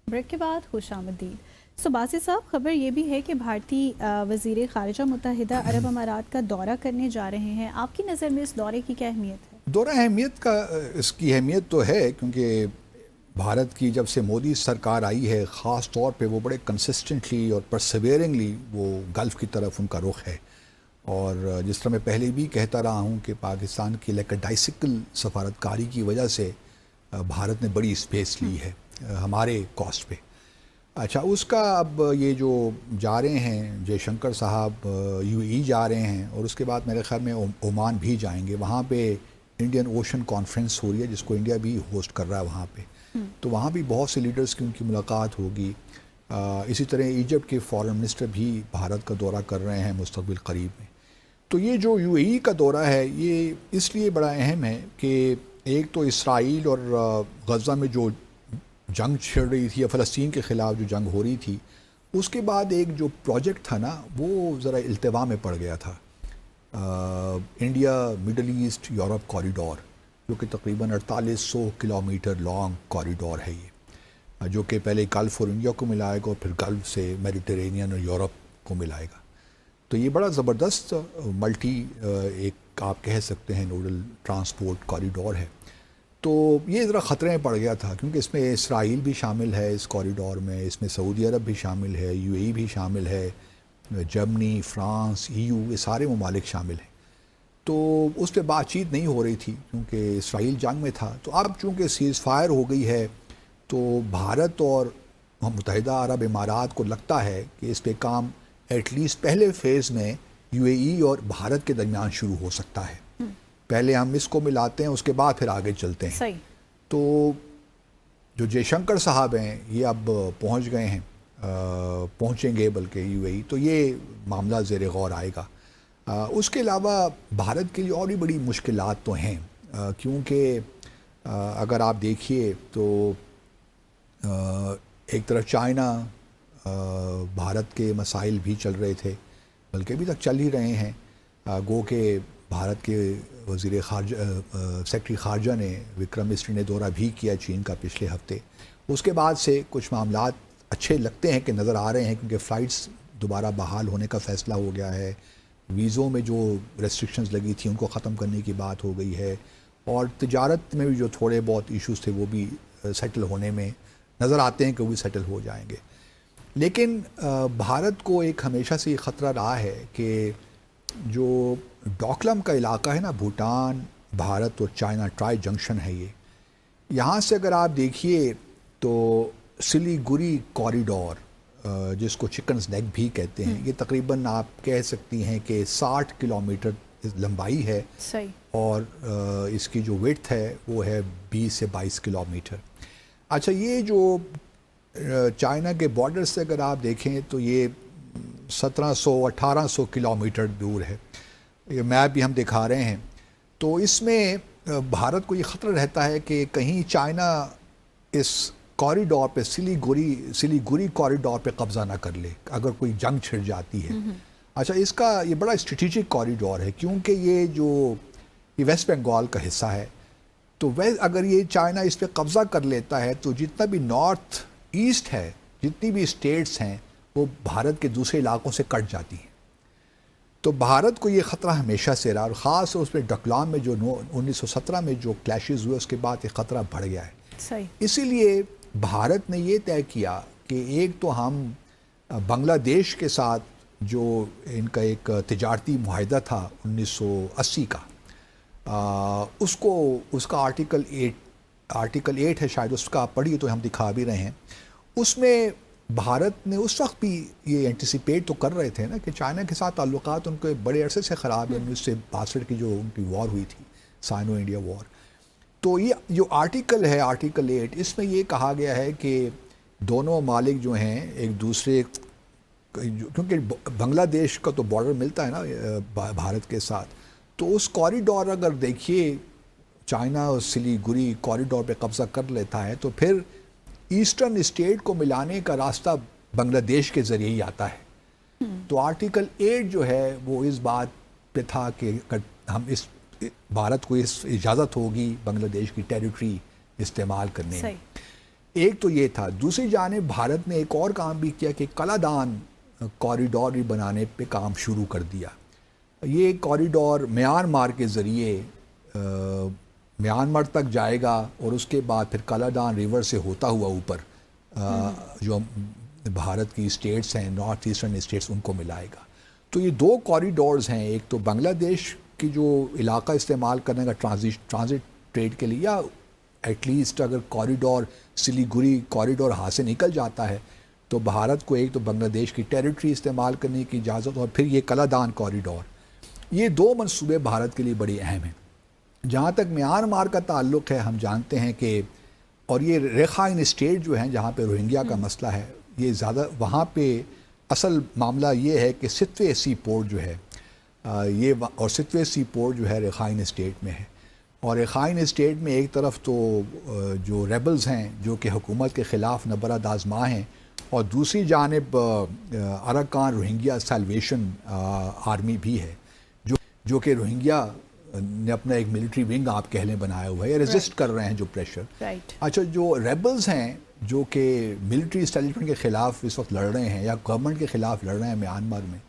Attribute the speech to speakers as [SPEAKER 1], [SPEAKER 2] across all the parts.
[SPEAKER 1] Break کے بعد خوش آمدید. باسی صاحب، خبر یہ بھی ہے کہ بھارتی وزیر خارجہ متحدہ عرب امارات کا دورہ کرنے جا رہے ہیں. آپ کی نظر میں اس دورے کی کیا اہمیت ہے؟
[SPEAKER 2] دورہ اہمیت کا اس کی اہمیت تو ہے کیونکہ بھارت کی جب سے مودی سرکار آئی ہے خاص طور پہ وہ بڑے کنسسٹنٹلی اور پرسیویرنگلی وہ گلف کی طرف ان کا رخ ہے. اور جس طرح میں پہلے بھی کہتا رہا ہوں کہ پاکستان کی لیکڈائسیکل سفارتکاری کی وجہ سے بھارت نے بڑی اسپیس لی ہے ہمارے کاسٹ پہ. اچھا، اس کا اب یہ جو جا رہے ہیں جے شنکر صاحب یو ای جا رہے ہیں اور اس کے بعد میرے خیال میں عمان بھی جائیں گے. وہاں پہ انڈین اوشن کانفرنس ہو رہی ہے جس کو انڈیا بھی ہوسٹ کر رہا ہے وہاں پہ. تو وہاں بھی بہت سے لیڈرز کی ان کی ملاقات ہوگی. اسی طرح ایجپٹ کے فارن منسٹر بھی بھارت کا دورہ کر رہے ہیں مستقبل قریب میں. تو یہ جو یو اے ای کا دورہ ہے یہ اس لیے بڑا اہم ہے کہ ایک تو اسرائیل اور غزہ میں جو جنگ چھڑ رہی تھی یا فلسطین کے خلاف جو جنگ ہو رہی تھی، اس کے بعد ایک جو پروجیکٹ تھا نا وہ ذرا التوا میں پڑ گیا تھا. India middle east Europe corridor, جو کہ تقریباً 4800 کلومیٹر لانگ کوریڈور ہے یہ، جو کہ پہلے گلف اور انڈیا کو ملائے گا اور پھر گلف سے میڈیٹرینین اور یورپ کو ملائے گا. تو یہ بڑا زبردست ملٹی ایک آپ کہہ سکتے ہیں نوڈل ٹرانسپورٹ کوریڈور ہے. تو یہ ذرا خطرے میں پڑ گیا تھا کیونکہ اس میں اسرائیل بھی شامل ہے اس کوریڈور میں، اس میں سعودی عرب بھی شامل ہے، یو اے ای بھی شامل ہے، جرمنی، فرانس، ای یو، یہ سارے ممالک شامل ہیں. تو اس پہ بات چیت نہیں ہو رہی تھی کیونکہ اسرائیل جنگ میں تھا. تو اب چونکہ سیز فائر ہو گئی ہے تو بھارت اور متحدہ عرب امارات کو لگتا ہے کہ اس پہ کام ایٹ لیسٹ پہلے فیز میں یو اے ای اور بھارت کے درمیان شروع ہو سکتا ہے. پہلے ہم اس کو ملاتے ہیں، اس کے بعد پھر آگے چلتے ہیں.
[SPEAKER 1] صحیح.
[SPEAKER 2] تو جو جے شنکر صاحب ہیں یہ اب پہنچ گئے ہیں، پہنچیں گے بلکہ یو اے ای. تو یہ معاملہ زیر غور آئے گا. اس کے علاوہ بھارت کے لیے اور بھی بڑی مشکلات تو ہیں کیونکہ اگر آپ دیکھیے تو ایک طرف چائنا، بھارت کے مسائل بھی چل رہے تھے بلکہ ابھی تک چل ہی رہے ہیں. گو کہ بھارت کے وزیر خارجہ سیکرٹری خارجہ نے وکرم مسری نے دورہ بھی کیا چین کا پچھلے ہفتے. اس کے بعد سے کچھ معاملات اچھے لگتے ہیں کہ نظر آ رہے ہیں کیونکہ فلائٹس دوبارہ بحال ہونے کا فیصلہ ہو گیا ہے، ویزوں میں جو ریسٹرکشنز لگی تھیں ان کو ختم کرنے کی بات ہو گئی ہے، اور تجارت میں بھی جو تھوڑے بہت ایشوز تھے وہ بھی سیٹل ہونے میں نظر آتے ہیں کہ وہ بھی سیٹل ہو جائیں گے. لیکن بھارت کو ایک ہمیشہ سے یہ خطرہ رہا ہے کہ جو ڈوکلم کا علاقہ ہے نا، بھوٹان، بھارت اور چائنا ٹرائی جنکشن ہے یہ، یہاں سے اگر آپ دیکھیے تو سلی گری کوریڈور جس کو چکنز نیک بھی کہتے ہیں، یہ تقریباً آپ کہہ سکتی ہیں کہ 60 کلومیٹر لمبائی ہے.
[SPEAKER 1] صحیح.
[SPEAKER 2] اور اس کی جو ویڈتھ ہے وہ ہے 20 سے 22 کلومیٹر. اچھا، یہ جو چائنا کے بارڈر سے اگر آپ دیکھیں تو یہ 1700-1800 کلومیٹر دور ہے. یہ میپ بھی ہم دکھا رہے ہیں. تو اس میں بھارت کو یہ خطرہ رہتا ہے کہ کہیں چائنا اس کوریڈور پہ سلی گری کوریڈور پہ قبضہ نہ کر لے اگر کوئی جنگ چھڑ جاتی ہے. اچھا، اس کا یہ بڑا اسٹریٹجک کوریڈور ہے کیونکہ یہ ویسٹ بنگال کا حصہ ہے. تو اگر یہ چائنا اس پہ قبضہ کر لیتا ہے تو جتنا بھی نارتھ ایسٹ ہے، جتنی بھی اسٹیٹس ہیں وہ بھارت کے دوسرے علاقوں سے کٹ جاتی ہیں. تو بھارت کو یہ خطرہ ہمیشہ سے رہا، اور خاص طور اس میں ڈکلام میں جو 1917 میں جو کلیشز ہوئے اس کے بعد یہ خطرہ بڑھ گیا ہے.
[SPEAKER 1] صحیح.
[SPEAKER 2] اسی لیے بھارت نے یہ طے کیا کہ ایک تو ہم بنگلہ دیش کے ساتھ جو ان کا ایک تجارتی معاہدہ تھا 1980 کا، اس کا آرٹیکل 8 ہے شاید، اس کا آپ پڑھیے تو ہم دکھا بھی رہے ہیں. اس میں بھارت نے اس وقت بھی یہ اینٹیسپیٹ تو کر رہے تھے نا کہ چائنا کے ساتھ تعلقات ان کے بڑے عرصے سے خراب ہیں، 1962 کی جو ان کی وار ہوئی تھی، سائنو انڈیا وار. تو یہ جو آرٹیکل ہے، آرٹیکل 8، اس میں یہ کہا گیا ہے کہ دونوں ممالک جو ہیں ایک دوسرے، کیونکہ بنگلہ دیش کا تو بارڈر ملتا ہے نا بھارت کے ساتھ، تو اس کوریڈور اگر دیکھیے چائنا اور سلی گری کوریڈور پہ قبضہ کر لیتا ہے تو پھر ایسٹرن اسٹیٹ کو ملانے کا راستہ بنگلہ دیش کے ذریعے ہی آتا ہے. تو آرٹیکل 8 جو ہے وہ اس بات پہ تھا کہ ہم اس بھارت کو اس اجازت ہوگی بنگلہ دیش کی ٹیریٹری استعمال کرنے میں. ایک تو یہ تھا. دوسری جانب بھارت نے ایک اور کام بھی کیا کہ کلادان کوریڈور بھی بنانے پہ کام شروع کر دیا. یہ کوریڈور میانمار کے ذریعے میانمار تک جائے گا اور اس کے بعد پھر کلادان ریور سے ہوتا ہوا اوپر جو بھارت کی اسٹیٹس ہیں نارتھ ایسٹرن اسٹیٹس ان کو ملائے گا. تو یہ دو کوریڈورز ہیں, ایک تو بنگلہ دیش کی جو علاقہ استعمال کرنے کا ٹرانزٹ ٹریڈ کے لیے, یا ایٹ لیسٹ اگر کوریڈور سلیگوری کوریڈور ہاتھ سے نکل جاتا ہے تو بھارت کو ایک تو بنگلہ دیش کی ٹیریٹری استعمال کرنے کی اجازت, اور پھر یہ کلادان کوریڈور. یہ دو منصوبے بھارت کے لیے بڑے اہم ہیں. جہاں تک میانمار کا تعلق ہے, ہم جانتے ہیں کہ اور یہ ریخائن اسٹیٹ جو ہیں جہاں پہ روہنگیا کا مسئلہ ہے, یہ زیادہ وہاں پہ اصل معاملہ یہ ہے کہ ستوے سی پورٹ جو ہے یہ, اور ستوے سی پورٹ جو ہے ریخائن اسٹیٹ میں ہے, اور ریخائن اسٹیٹ میں ایک طرف تو جو ریبلز ہیں جو کہ حکومت کے خلاف نبرد آزما ہیں, اور دوسری جانب اراکان روہنگیا سیلویشن آرمی بھی ہے جو کہ روہنگیا نے اپنا ایک ملٹری ونگ آپ کہہ لیں بنایا ہوا ہے, ریزسٹ کر رہے ہیں جو پریشر. اچھا, جو ریبلز ہیں جو کہ ملٹری اسٹیبلشمنٹ کے خلاف اس وقت لڑ رہے ہیں یا گورنمنٹ کے خلاف لڑ رہے ہیں میانمار میں,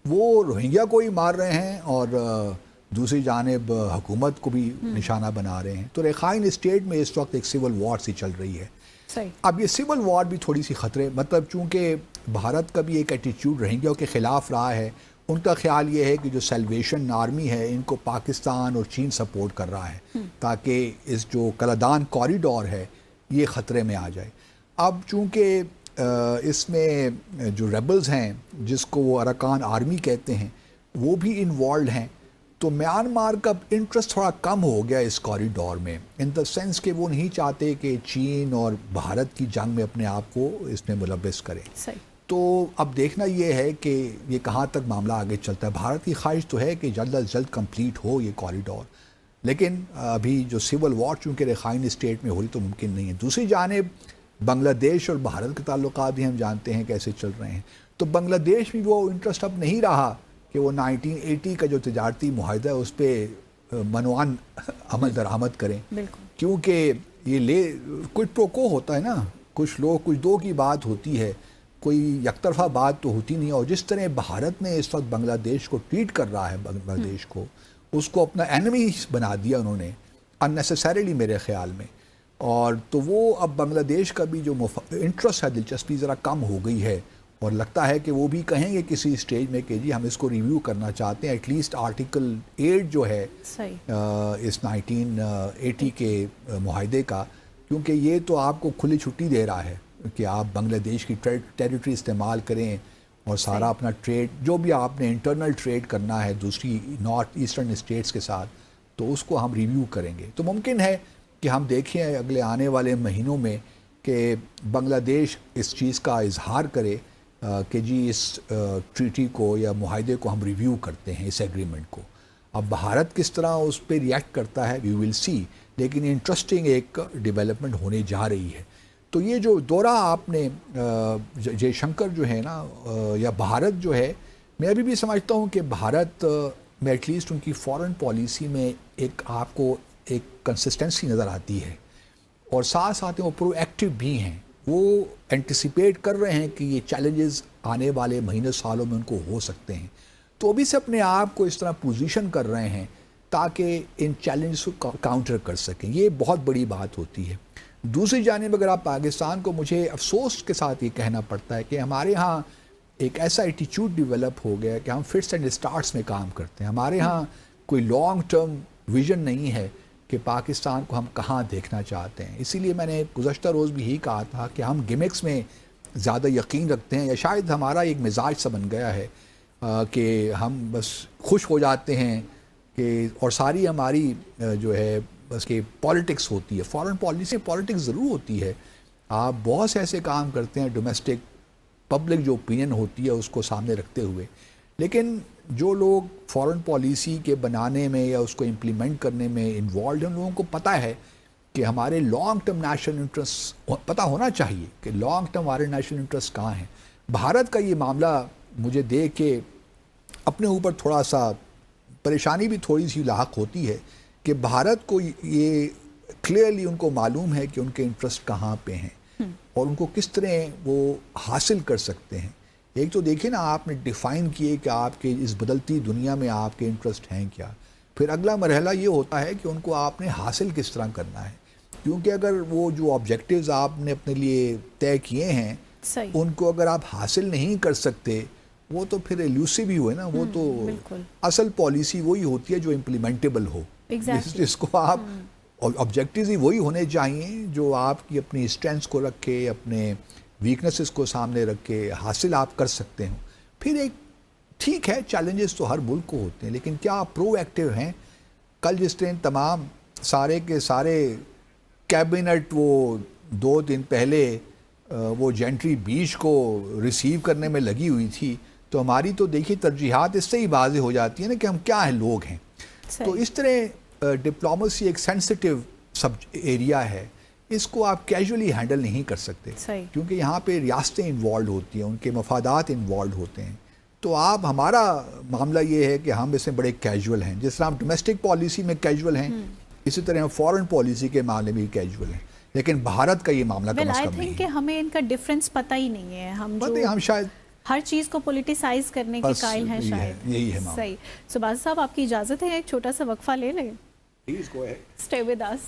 [SPEAKER 2] وہ روہنگیا کو ہی مار رہے ہیں اور دوسری جانب حکومت کو بھی نشانہ بنا رہے ہیں. تو ریخائن اسٹیٹ میں اس وقت ایک سول وار سی چل رہی ہے. اب یہ سول وار بھی تھوڑی سی خطرے, مطلب چونکہ بھارت کا بھی ایک ایٹیٹیوڈ روہنگیا کے خلاف رہا ہے, ان کا خیال یہ ہے کہ جو سیلویشن آرمی ہے ان کو پاکستان اور چین سپورٹ کر رہا ہے تاکہ اس جو کلادان کوریڈور ہے یہ خطرے میں آ جائے. اب چونکہ اس میں جو ریبلز ہیں جس کو وہ اراکان آرمی کہتے ہیں وہ بھی انوالوڈ ہیں, تو میانمار کا انٹرسٹ تھوڑا کم ہو گیا اس کوریڈور میں, ان دا سینس کہ وہ نہیں چاہتے کہ چین اور بھارت کی جنگ میں اپنے آپ کو اس میں ملوث کریں. تو اب دیکھنا یہ ہے کہ یہ کہاں تک معاملہ آگے چلتا ہے. بھارت کی خواہش تو ہے کہ جلد از جلد کمپلیٹ ہو یہ کوریڈور, لیکن ابھی جو سول وار چونکہ ریخائن اسٹیٹ میں ہو رہی تو ممکن نہیں ہے. دوسری جانب بنگلہ دیش اور بھارت کے تعلقات بھی ہم جانتے ہیں کیسے چل رہے ہیں, تو بنگلہ دیش بھی وہ انٹرسٹ اب نہیں رہا کہ وہ 1980 کا جو تجارتی معاہدہ ہے اس پہ منوان عمل درآمد کریں, کیونکہ یہ کچھ پروکو ہوتا ہے نا, کچھ لوگ کچھ دو کی بات ہوتی ہے, کوئی یک طرفہ بات تو ہوتی نہیں. اور جس طرح بھارت نے اس وقت بنگلہ دیش کو ٹریٹ کر رہا ہے, بنگلہ دیش کو اس کو اپنا اینمی بنا دیا انہوں نے اننیسیسریلی میرے خیال میں, اور تو وہ اب بنگلہ دیش کا بھی جو انٹرسٹ ہے, دلچسپی ذرا کم ہو گئی ہے, اور لگتا ہے کہ وہ بھی کہیں گے کسی اسٹیج میں کہ جی ہم اس کو ریویو کرنا چاہتے ہیں, ایٹ لیسٹ آرٹیکل 8 جو ہے اس 1980 کے معاہدے کا, کیونکہ یہ تو آپ کو کھلی چھٹی دے رہا ہے کہ آپ بنگلہ دیش کی ٹیریٹری استعمال کریں اور سارا اپنا ٹریڈ جو بھی آپ نے انٹرنل ٹریڈ کرنا ہے دوسری نارتھ ایسٹرن اسٹیٹس کے ساتھ تو اس کو ہم ریویو کریں گے. تو ممکن ہے کہ ہم دیکھیں اگلے آنے والے مہینوں میں کہ بنگلہ دیش اس چیز کا اظہار کرے کہ جی اس ٹریٹی کو یا معاہدے کو ہم ریویو کرتے ہیں, اس ایگریمنٹ کو. اب بھارت کس طرح اس پہ ریئیکٹ کرتا ہے وی ول سی, لیکن انٹرسٹنگ ایک ڈیولپمنٹ ہونے جا رہی ہے. تو یہ جو دورہ آپ نے جے شنکر جو ہے نا, یا بھارت جو ہے, میں ابھی بھی سمجھتا ہوں کہ بھارت میں ایٹ لیسٹ ان کی فارن پالیسی میں ایک آپ کو ایک کنسسٹنسی نظر آتی ہے, اور ساتھ ساتھ وہ پرو ایکٹیو بھی ہیں, وہ اینٹیسپیٹ کر رہے ہیں کہ یہ چیلنجز آنے والے مہینے سالوں میں ان کو ہو سکتے ہیں, تو ابھی سے اپنے آپ کو اس طرح پوزیشن کر رہے ہیں تاکہ ان چیلنجز کو کاؤنٹر کر سکیں. یہ بہت بڑی بات ہوتی ہے. دوسری جانب اگر آپ پاکستان کو, مجھے افسوس کے ساتھ یہ کہنا پڑتا ہے کہ ہمارے ہاں ایک ایسا ایٹیچیوڈ ڈیولپ ہو گیا کہ ہم فٹس اینڈ اسٹارٹس میں کام کرتے ہیں. ہمارے ہاں کوئی لانگ ٹرم ویژن نہیں ہے کہ پاکستان کو ہم کہاں دیکھنا چاہتے ہیں. اسی لیے میں نے گزشتہ روز بھی یہی کہا تھا کہ ہم گیمکس میں زیادہ یقین رکھتے ہیں, یا شاید ہمارا ایک مزاج سا بن گیا ہے کہ ہم بس خوش ہو جاتے ہیں کہ, اور ساری ہماری جو ہے بس کہ پالیٹکس ہوتی ہے. فارن پالیسی پالیٹکس ضرور ہوتی ہے, آپ بہت سے ایسے کام کرتے ہیں ڈومیسٹک پبلک جو اوپینین ہوتی ہے اس کو سامنے رکھتے ہوئے, لیکن جو لوگ فارن پالیسی کے بنانے میں یا اس کو امپلیمنٹ کرنے میں انوالوڈ ہیں, ان لوگوں کو پتہ ہے کہ ہمارے لانگ ٹرم نیشنل انٹرسٹ پتہ ہونا چاہیے کہ لانگ ٹرم ہمارے نیشنل انٹرسٹ کہاں ہیں. بھارت کا یہ معاملہ مجھے دیکھ کے اپنے اوپر تھوڑا سا پریشانی بھی تھوڑی سی لاحق ہوتی ہے کہ بھارت کو یہ کلیئرلی ان کو معلوم ہے کہ ان کے انٹرسٹ کہاں پہ ہیں, اور ان کو کس طرح وہ حاصل کر سکتے ہیں. ایک تو دیکھیں نا، آپ نے ڈیفائن کیے کہ آپ کے اس بدلتی دنیا میں آپ کے انٹرسٹ ہیں کیا. پھر اگلا مرحلہ یہ ہوتا ہے کہ ان کو آپ نے حاصل کس طرح کرنا ہے، کیونکہ اگر وہ جو آبجیکٹیوز آپ نے اپنے لیے طے کیے ہیں ان کو اگر آپ حاصل نہیں کر سکتے، وہ تو پھر ایلیوسیو ہی ہوئے نا. وہ تو اصل پالیسی وہی ہوتی ہے جو امپلیمنٹیبل ہو، جس کو آپ آبجیکٹیوز ہی وہی ہونے چاہیے جو آپ کی اپنی اسٹرینتھس کو رکھ کے، اپنے ویکنسز کو سامنے رکھ کے حاصل آپ کر سکتے ہوں. پھر ایک ٹھیک ہے، چیلنجز تو ہر ملک کو ہوتے ہیں، لیکن کیا آپ پرو ایکٹیو ہیں؟ کل جس طرح تمام سارے کے سارے کیبنٹ وہ 2 دن پہلے وہ جینٹری بیچ کو ریسیو کرنے میں لگی ہوئی تھی، تو ہماری تو دیکھیے ترجیحات اس سے ہی واضح ہو جاتی ہیں نا کہ ہم کیا ہیں، لوگ ہیں. تو اس طرح ڈپلومیسی ایک سینسٹیو ایریا ہے، اس کو آپ کیجولی ہینڈل نہیں کر سکتے، کیونکہ یہاں پہ ریاستیں انوالوڈ ہوتی ہیں، ان کے مفادات انوالوڈ ہوتے ہیں. تو آپ، ہمارا معاملہ یہ ہے کہ ہم اس میں بڑے کیجول ہیں. جس طرح ہم ڈومیسٹک پالیسی میں کیجول ہیں، اسی طرح ہم فورن پالیسی کے معاملے میں بھی کیجول ہیں. لیکن بھارت کا یہ معاملہ کم از کم نہیں ہے.
[SPEAKER 1] کہ ہمیں ان کا ڈفرینس پتہ ہی نہیں ہے،
[SPEAKER 2] ہم شاید
[SPEAKER 1] ہر چیز کو پولیٹیسائز کرنے کے قائل ہیں شاید.
[SPEAKER 2] یہی ہے
[SPEAKER 1] صحیح. سو باز صاحب، آپ کی اجازت ہے ایک چھوٹا سا وقفہ لے لیں؟
[SPEAKER 2] Please go ahead.
[SPEAKER 1] Stay with us.